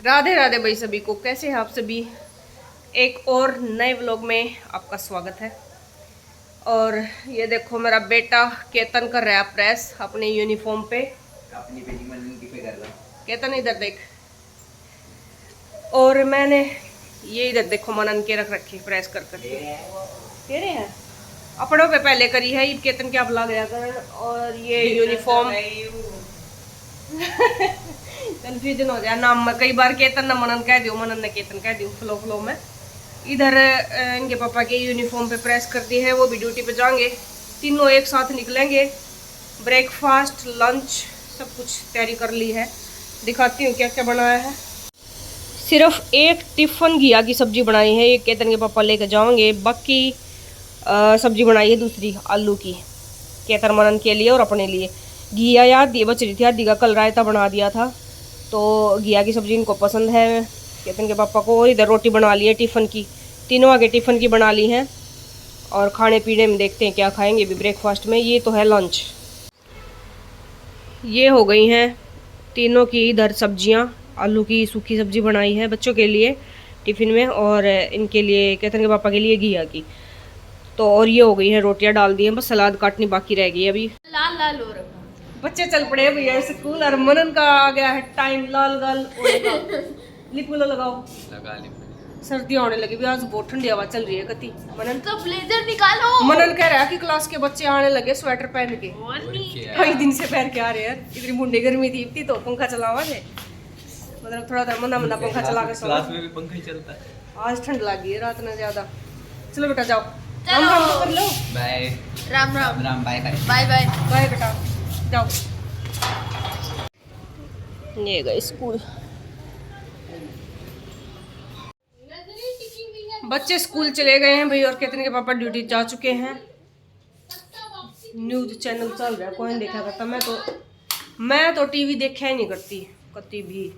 राधे राधे भाई सभी को, कैसे हैं आप सभी। एक और नए व्लॉग में आपका स्वागत है। और ये देखो मेरा बेटा केतन कर रहा है प्रेस अपने यूनिफॉर्म पे। अपनी बेटी मनन की पे कर रहा। केतन इधर देख। और मैंने ये इधर देखो मनन के रख रखी प्रेस कर करके। तेरे हैं अपनों पे पहले करी है। ये केतन क्या लग गया कर। और ये यूनिफॉर्म कंफ्यूजन हो जाए नाम में कई बार। केतन ने मनन कह दियो, मनन ने केतन कह दियो फ्लो फ्लो में। इधर इनके पापा के यूनिफॉर्म पे प्रेस कर दी है, वो भी ड्यूटी पे जाएंगे। तीनों एक साथ निकलेंगे। ब्रेकफास्ट लंच सब कुछ तैयारी कर ली है। दिखाती हूँ क्या क्या बनाया है। सिर्फ एक टिफिन घिया की सब्जी बनाई है, ये केतन के पापा लेकर जाएंगे। बाकी सब्जी बनाई है दूसरी आलू की, केतन मनन के लिए और अपने लिए। घिया याद दी बच रही थी, आधी का कल रायता बना दिया था, तो घिया की सब्ज़ी इनको पसंद है केतन के पापा को। इधर रोटी बना ली है टिफ़िन की, तीनों आगे टिफ़िन की बना ली हैं। और खाने पीने में देखते हैं क्या खाएंगे भी ब्रेकफास्ट में। ये तो है लंच। ये हो गई हैं तीनों की इधर सब्जियां। आलू की सूखी सब्जी बनाई है बच्चों के लिए टिफ़िन में, और इनके लिए केतन के पापा के लिए घिया की। तो और ये हो गई है रोटियां डाल दी हैं, बस सलाद काटनी बाकी रह गई अभी। लाल लाल हो रहा। बच्चे चल पड़े भैया स्कूल, और मनन का आ गया है टाइम लाल गाल लिप लगाओ। लगा लिप। सर्दियां होने लगी भी, आज बहुत ठंडी हवा चल रही है कति। मनन तो ब्लेजर निकालो। मनन कह रहा है कि क्लास के बच्चे आने लगे स्वेटर पहन के। कई दिन से पहन के आ रहे हैं। इतनी मुंडी गर्मी थी तो पंखा चलावा थे, मतलब थोड़ा सा मंदा मंदा पंखा चला के। क्लास में भी पंखा ही चलता है। आज ठंड लगी है रात में ज्यादा। चलो बेटा जाओ, राम राम तो कर लो। Bye. Ram Ram Ram bye bye bye bye bye बेटा जाओ। ये गए स्कूल। बच्चे स्कूल चले गए हैं भाई, और केतन के पापा ड्यूटी जा चुके हैं। न्यूज चैनल चल रहा है, कोई नहीं देखा करता। मैं तो टीवी देखा ही नहीं करती कभी भी।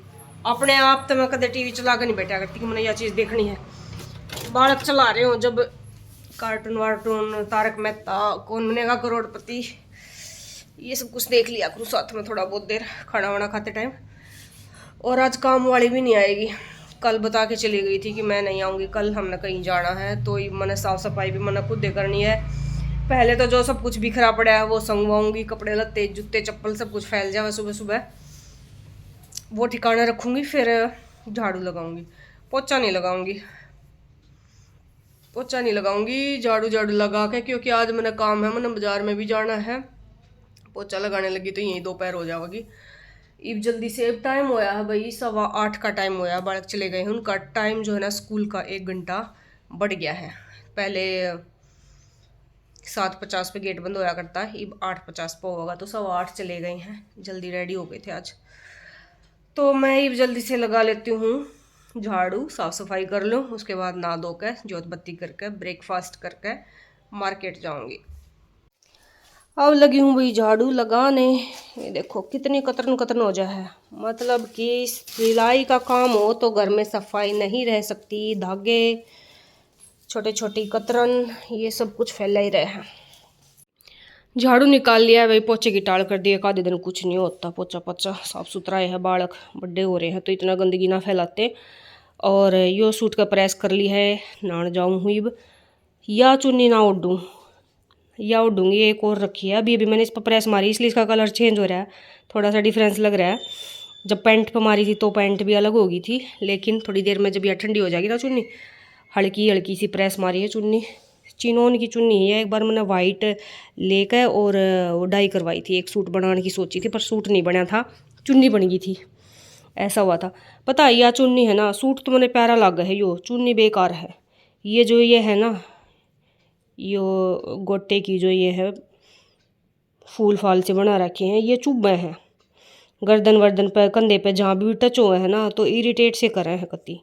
अपने आप तो मैं कदे टीवी चला कर नहीं बैठा करती कि मैंने यह चीज़ देखनी है। बालक चला रहे हो जब कार्टून वार्टून, तारक मेहता, कौन बनेगा करोड़पति, ये सब कुछ देख लिया करूँ साथ में थोड़ा बहुत देर खाना वाना खाते टाइम। और आज काम वाली भी नहीं आएगी, कल बता के चली गई थी कि मैं नहीं आऊँगी कल, हमने कहीं जाना है। तो मैंने साफ़ सफाई भी मैंने खुद करनी है। पहले तो जो सब कुछ बिखरा पड़ा है वो संगवाऊँगी, कपड़े लत्ते जूते चप्पल सब कुछ फैल जाए सुबह सुबह, वो ठिकाने रखूँगी। फिर झाड़ू लगाऊँगी, पोछा नहीं लगाऊँगी। पोछा नहीं लगाऊंगी, झाड़ू झाड़ू लगा के, क्योंकि आज मैंने काम है, मैंने बाजार में भी जाना है। पोछा लगाने लगी तो यहीं दोपहर हो जाएगी। अब जल्दी से अब टाइम होया है भाई 8:15 का टाइम होया। बालक चले गए हैं, उनका टाइम जो है ना स्कूल का 1 घंटा बढ़ गया है। पहले 7:50 पे गेट बंद होया करता है, अब 8:50 पे होगा। तो 8:15 चले गए हैं, जल्दी रेडी हो गए थे आज। तो मैं अब जल्दी से लगा लेती हूँ झाड़ू, साफ सफाई कर लूँ, उसके बाद नहा धो कर जोत बत्ती करके ब्रेकफास्ट करके मार्केट जाऊंगी। अब लगी हूँ भाई झाड़ू लगाने। ये देखो कितनी कतरन कतरन हो जाए है, मतलब कि सिलाई का काम हो तो घर में सफाई नहीं रह सकती। धागे छोटे छोटे कतरन ये सब कुछ फैला ही रहे हैं। झाड़ू निकाल लिया है भाई, पोछे की टाल कर दिए। आधे दिन कुछ नहीं होता, पोछा पोछा साफ सुथरा है। बालक बड़े हो रहे हैं तो इतना गंदगी ना फैलाते। और यो सूट का प्रेस कर ली है, नहाने जाऊँ हुई अब। या चुन्नी ना उडूँ, या उडूँगी। एक और रखी है अभी मैंने इस पर प्रेस मारी, इसलिए इसका कलर चेंज हो रहा है, थोड़ा सा डिफरेंस लग रहा है। जब पैंट पर मारी थी तो पैंट भी अलग होगी थी, लेकिन थोड़ी देर में जब यह ठंडी हो जाएगी ना चुन्नी, हल्की हल्की सी प्रेस मारी है चुन्नी। चिनोन की चुन्नी है। एक बार मैंने वाइट लेकर और वो डाई करवाई थी, एक सूट बनाने की सोची थी, पर सूट नहीं बना था, चुन्नी बन गई थी। ऐसा हुआ था। पता है, यह चुन्नी है ना, सूट तो मैंने प्यारा लगा है, यो चुन्नी बेकार है। ये जो ये है ना, यो गोटे की जो ये है फूल फाल से बना रखे हैं, ये चुभे हैं गर्दन वर्दन पे, कंधे पे, जहाँ भी टच हुए हैं ना तो इरिटेट से करे हैं कति।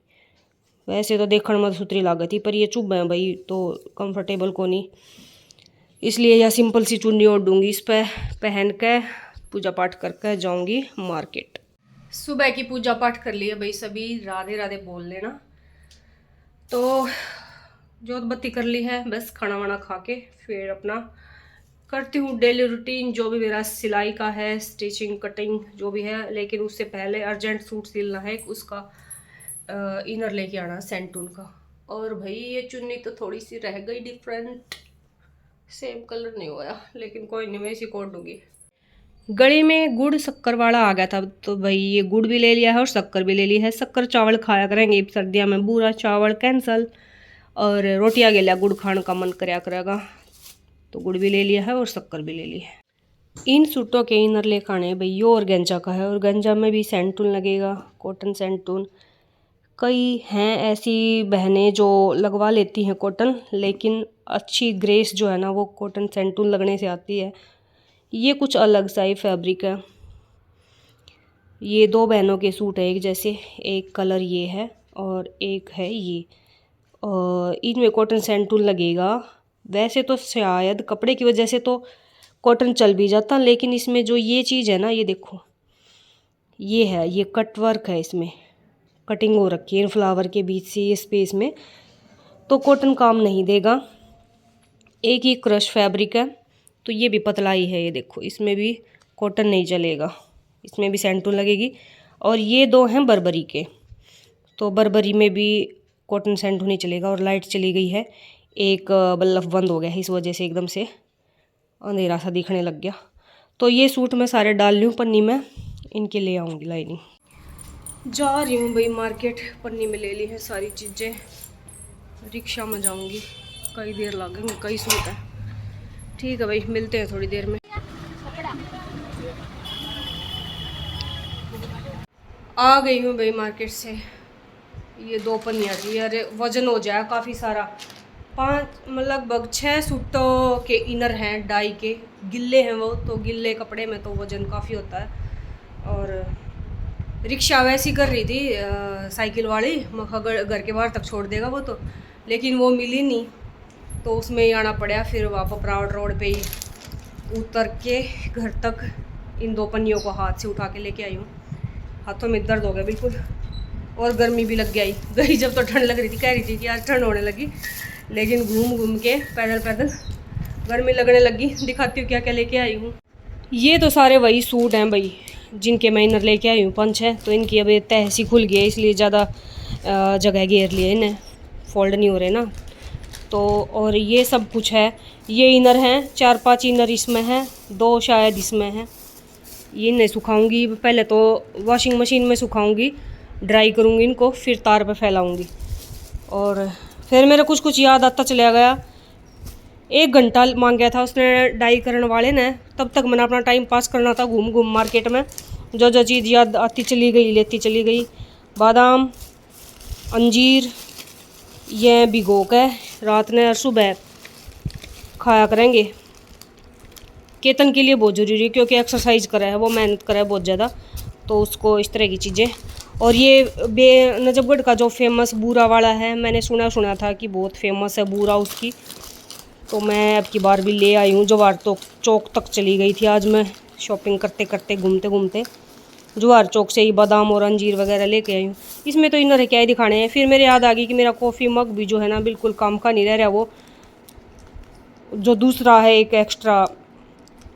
वैसे तो देखने में सुथरी लागत थी, पर ये चुभ है भाई तो कंफर्टेबल को नहीं, इसलिए यह सिंपल सी चुन्नी ओढ़ दूँगी। इस पर पहन के पूजा पाठ करके जाऊँगी मार्केट। सुबह की पूजा पाठ कर लिया भाई सभी, राधे राधे बोल लेना। तो जोत बत्ती कर ली है, बस खाना वाना खा के फिर अपना करती हूँ डेली रूटीन जो भी मेरा सिलाई का है, स्टिचिंग कटिंग जो भी है। लेकिन उससे पहले अर्जेंट सूट सिलना है, उसका इनर लेके आना सेंटून का। और भाई ये चुन्नी तो थोड़ी सी रह गई डिफरेंट, सेम कलर नहीं हुआ, लेकिन कोई नहीं, मैं इसी को दूंगी। गले में गुड़ शक्कर वाला आ गया था, तो भाई ये गुड़ भी ले लिया है और शक्कर भी ले ली है। शक्कर चावल खाया करेंगे सर्दियों में, बूरा चावल कैंसल, और रोटियां गेलिया गुड़ खाने का मन कराया करेगा, तो गुड़ भी ले लिया है और शक्कर भी ले ली है। इन सूटों के इनर ले खाने भाई यो और गंजा का है, और गंजा में भी सेंटून लगेगा, कॉटन सेंटून। कई हैं ऐसी बहनें जो लगवा लेती हैं कॉटन, लेकिन अच्छी ग्रेस जो है ना वो कॉटन सेंटून लगने से आती है। ये कुछ अलग सा ही फैब्रिक है। ये दो बहनों के सूट है एक जैसे, एक कलर ये है और एक है ये, और इनमें कॉटन सेंटून लगेगा। वैसे तो शायद कपड़े की वजह से तो कॉटन चल भी जाता, लेकिन इसमें जो ये चीज़ है ना, ये देखो, ये है, ये कट वर्क है, इसमें कटिंग हो रखी है फ्लावर के बीच से ये स्पेस में, तो कॉटन काम नहीं देगा। एक ही क्रश फैब्रिक है, तो ये भी पतला ही है, ये देखो, इसमें भी कॉटन नहीं चलेगा, इसमें भी सेंटून लगेगी। और ये दो हैं बर्बरी के, तो बर्बरी में भी कॉटन सेंटून नहीं चलेगा। और लाइट चली गई है, एक बल्ब बंद हो गया है, इस वजह से एकदम से अंधेरा सा दिखने लग गया। तो ये सूट मैं सारे डाल लूँ पन्नी में, इनके ले आऊँगी लाइनिंग। जा रही हूँ भाई मार्केट, पन्नी में ले ली है सारी चीज़ें, रिक्शा में जाऊँगी, कई देर लगेंगे, कई सूट है। ठीक है भाई, मिलते हैं थोड़ी देर में। आ गई हूँ भाई मार्केट से, ये दो पन्नियाँ थी, अरे वजन हो जाए काफ़ी सारा, 5 लगभग 6 सूटों के इनर हैं, डाई के, गिल्ले हैं वो, तो गिल्ले कपड़े में तो वजन काफ़ी होता है। और रिक्शा वैसी कर रही थी साइकिल वाली, घर के बाहर तक छोड़ देगा वो तो, लेकिन वो मिली नहीं, तो उसमें ही आना पड़ा। फिर वापस प्राउड रोड पे ही उतर के घर तक इन दो पन्नियों को हाथ से उठा के लेके आई हूँ। हाथों में दर्द हो गया बिल्कुल, और गर्मी भी लग गई जब तो ठंड लग रही थी, कह रही थी कि आज ठंड होने लगी, लेकिन घूम घूम के पैदल पैदल गर्मी लगने लगी। दिखाती हूँ क्या क्या लेके आई हूँ। ये तो सारे वही सूट हैं भाई जिनके मैं इनर लेके आई हूँ 5-6, तो इनकी अभी तह सी खुल गई है, इसलिए ज़्यादा जगह घेर लिए, इन्हें फोल्ड नहीं हो रहे ना, तो और ये सब कुछ है। ये इनर हैं, 4-5 इनर इसमें हैं, 2 शायद इसमें हैं। ये इन्हें सुखाऊंगी पहले, तो वॉशिंग मशीन में सुखाऊंगी, ड्राई करूंगी इनको, फिर तार पे फैलाऊंगी। और फिर मेरे कुछ कुछ याद आता चला गया, 1 घंटा मांग गया था उसने डाई करने वाले ने, तब तक मैंने अपना टाइम पास करना था घूम घूम मार्केट में, जो जो चीज़ याद आती चली गई लेती चली गई। बादाम, अंजीर, ये भिगो के रात ने और सुबह खाया करेंगे। केतन के लिए बहुत ज़रूरी है, क्योंकि एक्सरसाइज करा है वो, मेहनत करा है बहुत ज़्यादा, तो उसको इस तरह की चीज़ें। और ये नजफगढ़ का जो फेमस बूरा वाला है, मैंने सुना था कि बहुत फेमस है बूरा उसकी, तो मैं अब की बार भी ले आई हूँ। जवाहर तो चौक तक चली गई थी आज मैं, शॉपिंग करते करते घूमते घूमते जवाहर चौक से ही बादाम और अंजीर वगैरह लेके आई हूँ। इसमें तो इन्होंने क्या ही दिखाने हैं। फिर मेरे याद आ गई कि मेरा कॉफ़ी मग भी जो है ना बिल्कुल काम का नहीं रह रहा, वो जो दूसरा है एक एक्स्ट्रा,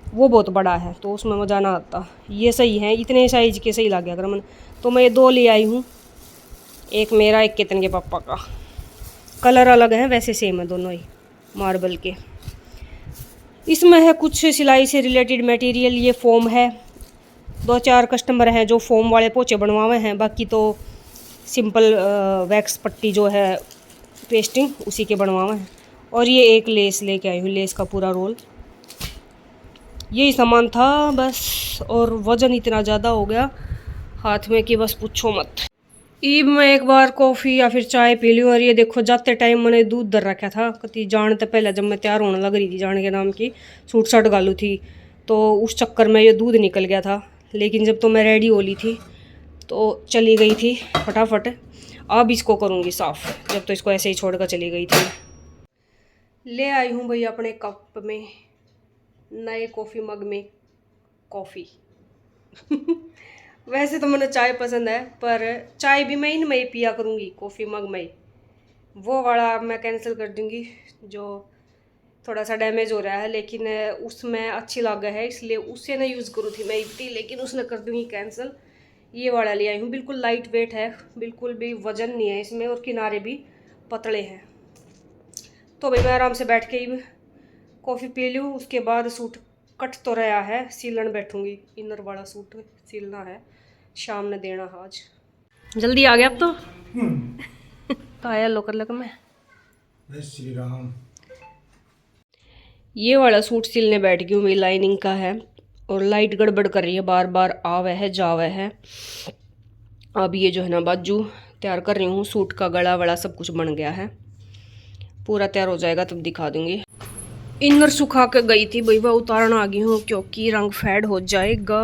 वो बहुत बड़ा है, तो उसमें मज़ा ना आता। ये सही है, इतने साइज के सही लग गया अगर मन, तो मैं ये 2 ले आई हूँ, एक मेरा एक केतन के पापा का। कलर अलग है, वैसे सेम है दोनों ही, मार्बल के। इसमें है कुछ सिलाई से रिलेटेड मटेरियल, ये फोम है, 2-4 कस्टमर हैं जो फोम वाले पोचे बनवाए हैं, बाकी तो सिंपल वैक्स पट्टी जो है पेस्टिंग उसी के बनवाए हैं। और ये एक लेस लेके आई हूँ, लेस का पूरा रोल। यही सामान था बस, और वज़न इतना ज़्यादा हो गया हाथ में कि बस पूछो मत। ईब मैं एक बार कॉफ़ी या फिर चाय पी ली। और ये देखो जाते टाइम मैंने दूध धर रखा था, कति जान तो पहले जब मैं तैयार होने लग रही थी, जान के नाम की सूट शर्ट गालू थी, तो उस चक्कर में ये दूध निकल गया था। लेकिन जब तो मैं रेडी हो ली थी तो चली गई थी फटाफट। अब इसको करूँगी साफ़, जब तो इसको ऐसे ही छोड़ कर चली गई थी। ले आई हूँ भैया अपने कप में, नए कॉफ़ी मग में कॉफ़ी वैसे तो मुझे चाय पसंद है, पर चाय भी मैं इनमें ही पिया करूँगी, कॉफ़ी मग में। वो वाला मैं कैंसिल कर दूँगी जो थोड़ा सा डैमेज हो रहा है, लेकिन उसमें अच्छी लग है, इसलिए उससे ना यूज़ करूँ थी मैं इतनी, लेकिन उसने कर दूँगी कैंसिल। ये वाला ले आई हूँ, बिल्कुल लाइट वेट है, बिल्कुल भी वजन नहीं है इसमें और किनारे भी पतले हैं। तो भाई मैं आराम से बैठ के ही कॉफ़ी पी लूँ, उसके बाद सूट कट तो रहा है, सिलन बैठूंगी। इनर वाला सूट सिलना है, शाम ने देना है आज। जल्दी आ गया अब तो आया लोकर लग में। श्री राम। ये वाला सूट सिलने बैठ गई हूँ, मेरी लाइनिंग का है और लाइट गड़बड़ कर रही है, बार बार आवे है जावे है। अब ये जो है ना बाजू तैयार कर रही हूँ, सूट का गला वड़ा सब कुछ बन गया है, पूरा तैयार हो जाएगा तब दिखा दूंगी। इनर सुखा के गई थी भाई, वह उतारना आ गई हूँ क्योंकि रंग फेड हो जाएगा।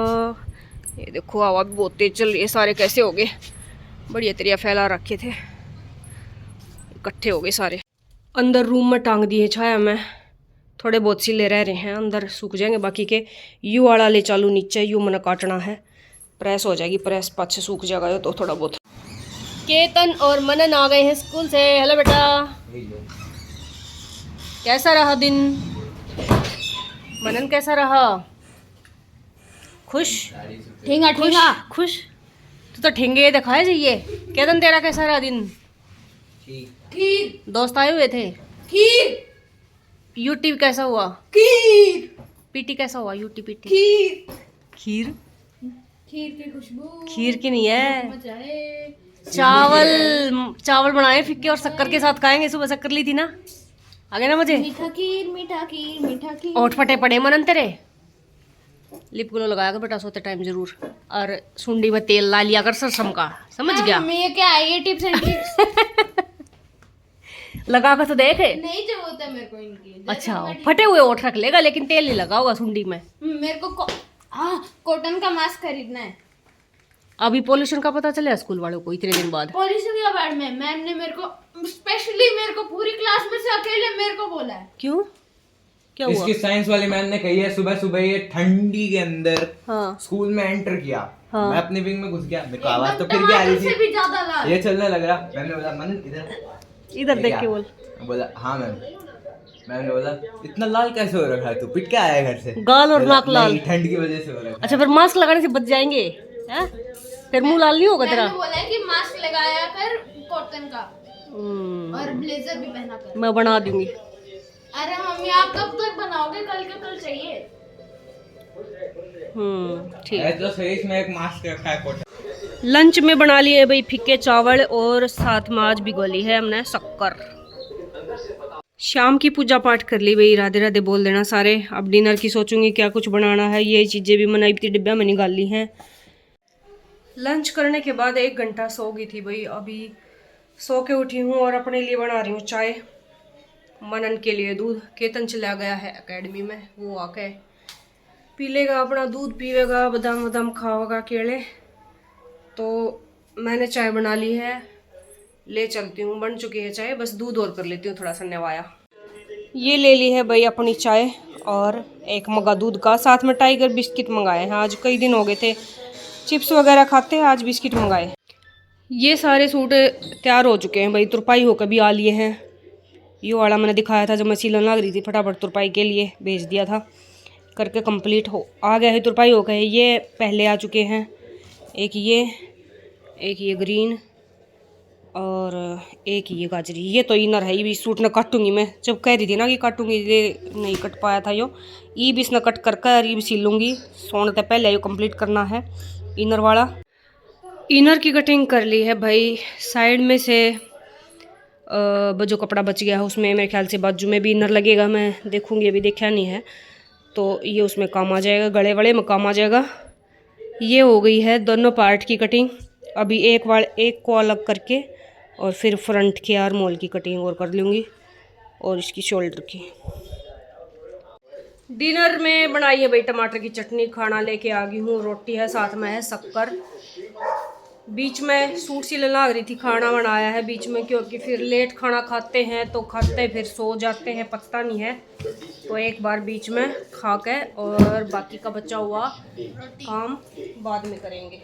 ये देखो हवा भी बहुत तेज चल रही है, सारे कैसे हो गए, बढ़िया तरिया फैला रखे थे, इकट्ठे हो गए सारे। अंदर रूम में टांग दिए छाया में, थोड़े बहुत सिले रह रहे हैं, अंदर सूख जाएंगे बाकी के। यू वाला ले चालू नीचे, यू मैंने काटना है, प्रेस हो जाएगी, प्रेस पाछे सूख जाएगा तो थोड़ा बहुत। केतन और मनन आ गए हैं स्कूल से। हेलो बेटा, कैसा रहा दिन? मनन कैसा रहा? खुश? ठेंगा ठेंगा खुश? तो ठेंगे दिखाए जाइए। केतन तेरा कैसा रहा दिन? ठीक। दोस्त आए हुए थे? खीर। यूटी कैसा हुआ? खीर। पीटी कैसा हुआ? यूटी पीटी खीर। खीर खीर की खुशबू खीर की नहीं है, मचाए। चावल बनाए फिक्के और शक्कर के साथ खाएंगे। सुबह शक्कर ली थी ना, आ गया ना मुझे। मीठा खीर मीठा खीर मीठा खीर। ओठ फटे पड़े मनन तेरे। लिप ग्लो लगाया कर बेटा सोते टाइम जरूर, और सुंडी में तेल ला लिया कर सरसम का, समझ गया? मम्मी ये क्या है, ये टिप्स एंड ट्रिक्स? लगा कर तो देख। नहीं जब होता है मेरे को इनकी। जैसे अच्छा मैं फटे हुए ओठ रख लेगा लेकिन तेल नहीं लगा होगा सुंडी में। मेरे को कॉटन का मास्क खरीदना है। अभी पोल्यूशन का पता चला स्कूल वालों को इतने दिन बाद? पॉलिसी के बारे में मैम ने मेरे को स्पेशली, मेरे को पूरी क्लास में से अकेले मेरे को बोला है। क्यों, क्या हुआ? इसकी साइंस वाली मैम ने कही है, सुबह सुबह ये ठंडी के अंदर हाँ स्कूल में एंटर किया। हाँ। मैं अपने विंग में घुस गया, मेरे को आवाज तो फिर भी आ टमाटर रही से थी, भी ज्यादा लाल। ये चलने लग रहा। मैम ने बोला मन इधर देख के बोल। बोला हाँ मैम। मैम ने बोला इतना लाल कैसे हो रखा है, तू पिट के आया है घर से? गाल और नाक लाल। नहीं, ठंड की वजह से हो रखा है। अच्छा फिर मास्क लगाने से बच जाएंगे हैं? फिर मुंह लाल नहीं होगा मैम तेरा? ने बोला है कि मास्क लगाया कर कॉटन का और ब्लेजर भी पहना कर। मैं बना दूंगी। अरे मम्मी आप कब तक बनाओगे? कल के कल चाहिए। ठीक। है तो सही, इसमें एक मास्क रखा है कॉटन। लंच में बना लिए भाई फिक्के चावल और साथ में आज भिगो ली है हमने शक्कर। शाम की पूजा पाठ कर ली भाई, राधे राधे बोल देना सारे। अब डिनर की सोचूंगी क्या कुछ बनाना है, ये चीज़ें भी बनाई थी डिब्बा में निकाल ली हैं। लंच करने के बाद 1 घंटा सो गई थी भाई, अभी सो के उठी हूँ और अपने लिए बना रही हूँ चाय, मनन के लिए दूध। केतन चला गया है एकेडमी में, वो आके पी लेगा अपना दूध, पीवेगा, बादाम बादाम खाओगा, केले। तो मैंने चाय बना ली है, ले चलती हूँ, बन चुकी है चाय, बस दूध और कर लेती हूँ थोड़ा सा नवाया। ये ले ली है भाई अपनी चाय और 1 मग्गा दूध का, साथ में टाइगर बिस्किट मंगाए हैं। आज कई दिन हो गए थे चिप्स वगैरह खाते हैं, आज बिस्किट मंगाए। ये सारे सूट तैयार हो चुके हैं भाई, तुरपाई होकर भी आ लिए हैं। ये वाला मैंने दिखाया था जब मैं सिलन लग रही थी, फटाफट तुरपाई के लिए भेज दिया था, करके कंप्लीट हो आ गया है, तुरपाई हो गए। ये पहले आ चुके हैं, एक ये ग्रीन और एक ये गाजरी। ये तो इनर है, ये भी सूट न काटूंगी मैं, जब कह रही थी ना कि काटूंगी, ये नहीं कट पाया था। ये भी इसने कट कर ये भी सिल लूँगी, सोने से पहले ये कंप्लीट करना है इनर वाला। इनर की कटिंग कर ली है भाई, साइड में से जो कपड़ा बच गया है उसमें मेरे ख्याल से बाजू में भी इनर लगेगा, मैं देखूंगी, अभी देखा नहीं है। तो ये उसमें काम आ जाएगा, गले वाले में काम आ जाएगा। ये हो गई है दोनों पार्ट की कटिंग। अभी एक को अलग करके और फिर फ्रंट के आर्म होल की कटिंग और कर लूँगी, और इसकी शोल्डर की। डिनर में बनाई है भाई टमाटर की चटनी, खाना लेके आ गई हूँ, रोटी है, साथ में है शक्कर। बीच में सूट सिलने लग रही थी, खाना बनाया है बीच में, क्योंकि फिर लेट खाना खाते हैं तो खाते फिर सो जाते हैं, पता नहीं है। तो एक बार बीच में खा के और बाकी का बचा हुआ काम बाद में करेंगे।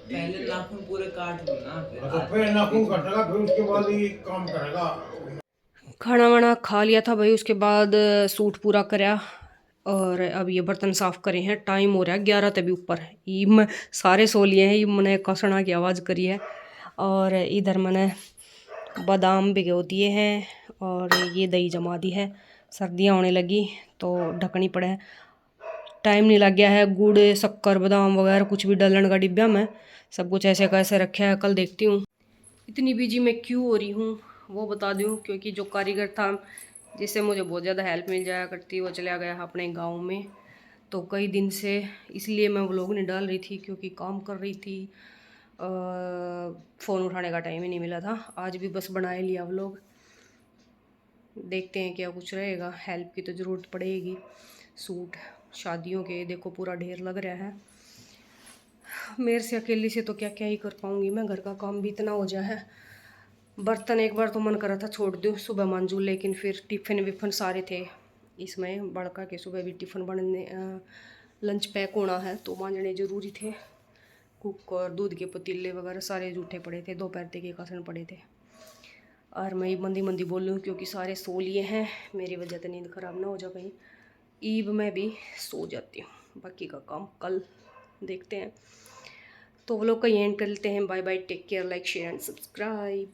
पहले नाखून पूरे काट दो ना, फिर नाखून कटेगा, फिर उसके बाद ही काम करेगा। खाना वाना खा लिया था भाई, उसके बाद सूट पूरा कराया, और अब ये बर्तन साफ़ करे हैं। टाइम हो रहा है 11 तभी ऊपर। ये मैं सारे सो लिए हैं। ये मैंने कसना की आवाज़ करी है। और इधर मैंने बादाम भिगो दिए हैं और ये दही जमा दी है। सर्दियाँ होने लगी तो ढकनी पड़े है। टाइम नहीं लग गया है। गुड़ शक्कर बादाम वगैरह कुछ भी डालने का डिब्बा में सब कुछ ऐसे कैसे रखा है। कल देखती हूँ। इतनी बिजी मैं क्यों हो रही हूँ वो बता दूँ, क्योंकि जो कारीगर था जिससे मुझे बहुत ज़्यादा हेल्प मिल जाया करती वो चला गया अपने गांव में। तो कई दिन से इसलिए मैं व्लॉग नहीं डाल रही थी क्योंकि काम कर रही थी। फ़ोन उठाने का टाइम ही नहीं मिला था। आज भी बस बना ही लिया व्लॉग। देखते हैं क्या कुछ रहेगा। हेल्प की तो ज़रूरत पड़ेगी। सूट शादियों के देखो पूरा ढेर लग रहा है। मेरे से अकेली से तो क्या क्या ही कर पाऊँगी मैं। घर का काम भी इतना हो जाए है। बर्तन एक बार तो मन करा था छोड़ दूँ सुबह मांजू, लेकिन फिर टिफ़िन विफ़िन सारे थे इसमें। बड़का के सुबह भी टिफ़िन बनने लंच पैक होना है तो मांजने ज़रूरी थे। कुकर दूध के पतीले वगैरह सारे जूठे पड़े थे। दोपहर के कासन पड़े थे। और मैं ये मंदी मंदी बोलूँ क्योंकि सारे सो लिए हैं। मेरी वजह से नींद ख़राब ना हो जाए कहीं। ईब में भी सो जाती हूँ। बाकी का काम कल देखते हैं। तो वो लोग का एंड कर लेते हैं। Bye bye, take care, like share and subscribe.